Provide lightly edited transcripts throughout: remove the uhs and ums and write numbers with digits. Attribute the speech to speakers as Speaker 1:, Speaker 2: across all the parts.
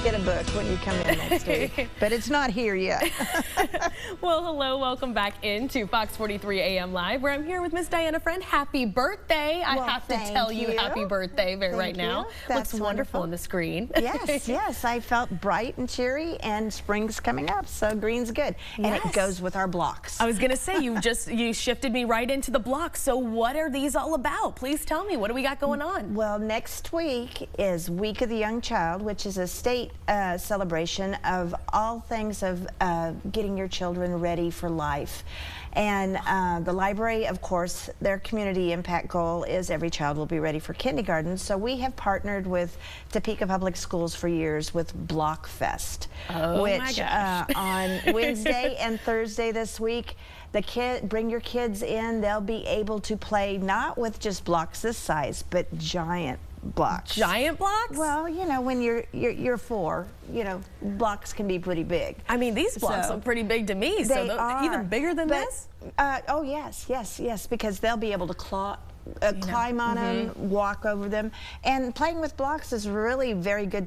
Speaker 1: get a book when you come in next week, but it's not here yet.
Speaker 2: Well, hello, welcome back into Fox 43 AM Live, where I'm here with Miss Diana Friend. Happy birthday. I have to tell you happy birthday right now.
Speaker 1: That's
Speaker 2: looks wonderful on the screen.
Speaker 1: Yes, yes, I felt bright and cheery, and spring's coming up, so green's good. And it goes with our blocks.
Speaker 2: I was going to say, you shifted me right into the blocks. So what are these all about? Please tell me, what do we got going on?
Speaker 1: Well, next week is Week of the Young Child, which is a state celebration of all things of getting your children ready for life. And the library, of course, their community impact goal is every child will be ready for kindergarten. So we have partnered with Topeka Public Schools for years with Block Fest, which on Wednesday and Thursday this week, bring your kids in. They'll be able to play not with just blocks this size, but giant blocks.
Speaker 2: Giant blocks?
Speaker 1: Well, you know, when you're 4, you know, blocks can be pretty big.
Speaker 2: I mean, these blocks look pretty big to me.
Speaker 1: They
Speaker 2: so
Speaker 1: are,
Speaker 2: even bigger than this?
Speaker 1: Oh yes, yes, yes, because they'll be able to climb on them, walk over them, and playing with blocks is really very good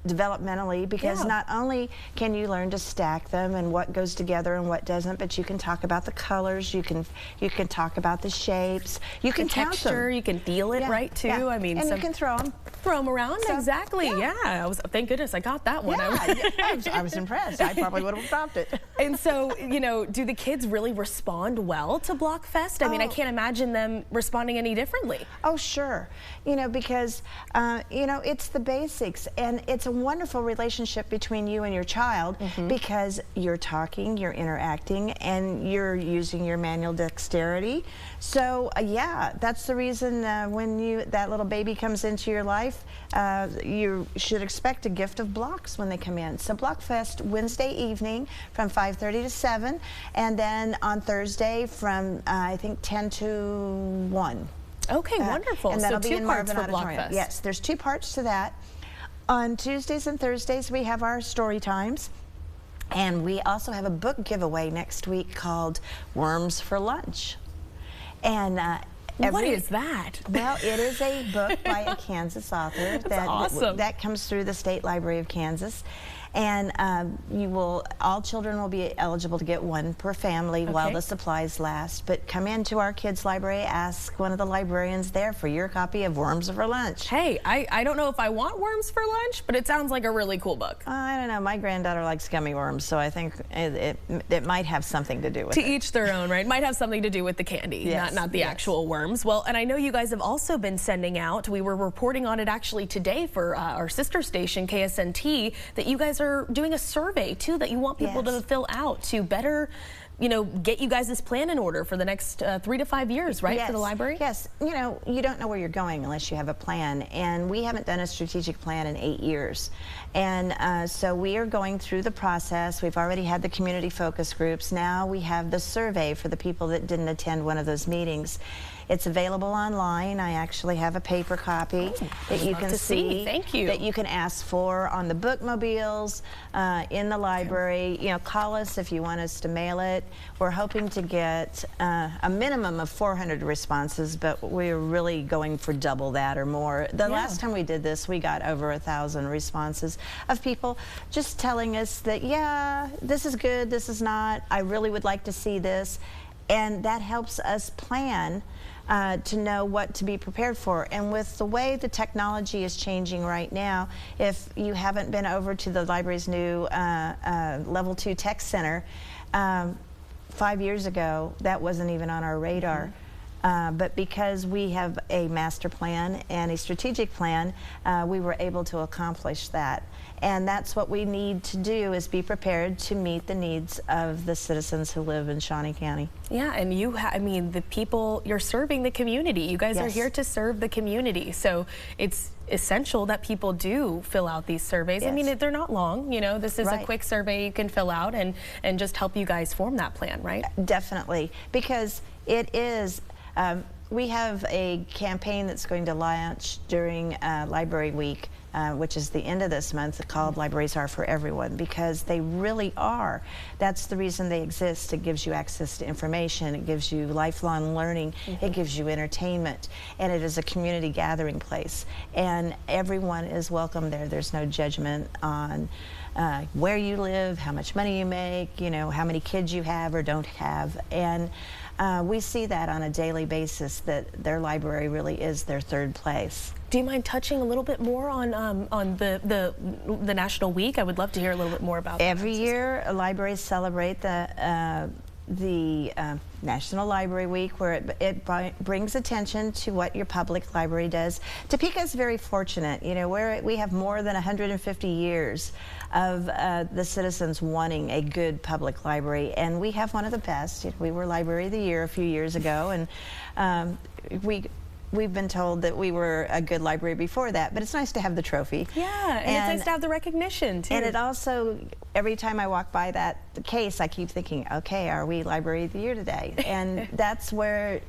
Speaker 1: developmentally, because not only can you learn to stack them and what goes together and what doesn't, but you can talk about the colors, you can talk about the shapes, you can count
Speaker 2: texture,
Speaker 1: them.
Speaker 2: you can feel it right too. I mean,
Speaker 1: and you can throw them
Speaker 2: around. So, exactly. Thank goodness I got that one.
Speaker 1: I was impressed. I probably would have dropped it.
Speaker 2: And so, you know, do the kids really respond well to Block Fest? I mean, I can't imagine them responding any differently.
Speaker 1: Oh, sure. You know, because you know, it's the basics, and it's a wonderful relationship between you and your child, because you're talking, you're interacting, and you're using your manual dexterity. So yeah, that's the reason when that little baby comes into your life, you should expect a gift of blocks when they come in. So Block Fest Wednesday evening from 5:30 to 7, and then on Thursday from I think 10 to 1.
Speaker 2: Okay, wonderful.
Speaker 1: And that'll be in
Speaker 2: parts
Speaker 1: Marvin
Speaker 2: for Block
Speaker 1: Auditorium.
Speaker 2: Fest.
Speaker 1: Yes, there's 2 parts to that. On Tuesdays and Thursdays, we have our story times. And we also have a book giveaway next week called Worms for Lunch. And
Speaker 2: what is that?
Speaker 1: Well, it is a book by a Kansas author.
Speaker 2: That's awesome.
Speaker 1: That comes through the State Library of Kansas. And all children will be eligible to get 1 per family while the supplies last. But come into our kids' library, ask one of the librarians there for your copy of Worms for Lunch.
Speaker 2: Hey, I don't know if I want worms for lunch, but it sounds like a really cool book.
Speaker 1: I don't know. My granddaughter likes gummy worms, so I think it might have something to do with it.
Speaker 2: To each their own, right? Might have something to do with the candy, not the actual worms. Well, and I know you guys have also been sending out, we were reporting on it actually today for our sister station, KSNT, that you guys are doing a survey too that you want people to fill out to better, you know, get you guys this plan in order for the next 3 to 5 years, right, for the library?
Speaker 1: Yes. You know, you don't know where you're going unless you have a plan, and we haven't done a strategic plan in 8 years. And so we are going through the process. We've already had the community focus groups. Now we have the survey for the people that didn't attend one of those meetings. It's available online. I actually have a paper copy that you can see.
Speaker 2: Thank you.
Speaker 1: That you can ask for on the bookmobiles, in the library. You know, call us if you want us to mail it. We're hoping to get a minimum of 400 responses, but we're really going for double that or more. The last time we did this, we got over 1,000 responses of people just telling us that, yeah, this is good, this is not, I really would like to see this. And that helps us plan to know what to be prepared for. And with the way the technology is changing right now, if you haven't been over to the library's new Level 2 Tech Center, 5 years ago, that wasn't even on our radar. But because we have a master plan and a strategic plan, we were able to accomplish that. And that's what we need to do, is be prepared to meet the needs of the citizens who live in Shawnee County.
Speaker 2: Yeah, and I mean, the people, you're serving the community. You guys are here to serve the community. So it's essential that people do fill out these surveys. I mean, they're not long, you know, this is a quick survey you can fill out and just help you guys form that plan, right?
Speaker 1: Definitely, because it is, we have a campaign that's going to launch during Library Week which is the end of this month, called Libraries Are for Everyone, because they really are. That's the reason they exist. It gives you access to information, it gives you lifelong learning, it gives you entertainment, and it is a community gathering place. And everyone is welcome there. There's no judgment on where you live, how much money you make, you know, how many kids you have or don't have. And we see that on a daily basis, that their library really is their third place.
Speaker 2: Do you mind touching a little bit more on the National Week? I would love to hear a little bit more about that.
Speaker 1: Every year, libraries celebrate the National Library Week, where it brings attention to what your public library does. Topeka is very fortunate. You know, we have more than 150 years of the citizens wanting a good public library, and we have one of the best. We were Library of the Year a few years ago, and we've been told that we were a good library before that, but it's nice to have the trophy.
Speaker 2: Yeah, and it's nice to have the recognition too.
Speaker 1: And it also, every time I walk by that case, I keep thinking, okay, are we Library of the Year today? And that's where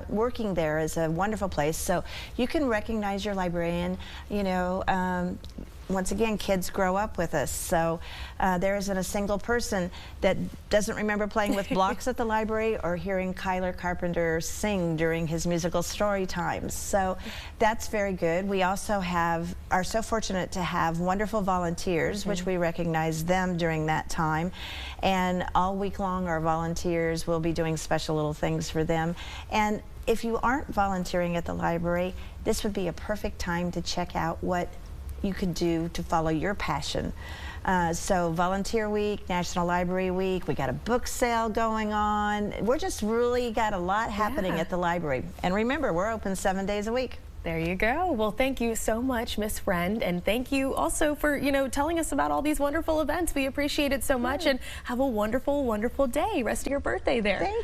Speaker 1: working there is a wonderful place. So you can recognize your librarian. You know, once again, kids grow up with us, so there isn't a single person that doesn't remember playing with blocks at the library or hearing Kyler Carpenter sing during his musical story times. So that's very good. We also are so fortunate to have wonderful volunteers, which we recognize them during that time. And all week long, our volunteers will be doing special little things for them. And if you aren't volunteering at the library, this would be a perfect time to check out what you could do to follow your passion. So Volunteer Week, National Library Week, we got a book sale going on. We're just really got a lot happening at the library. And remember, we're open 7 days a week.
Speaker 2: There you go. Well, thank you so much, Miss Friend, and thank you also for, you know, telling us about all these wonderful events. We appreciate it so much, and have a wonderful, wonderful day. Rest of your birthday there.
Speaker 1: Thank you.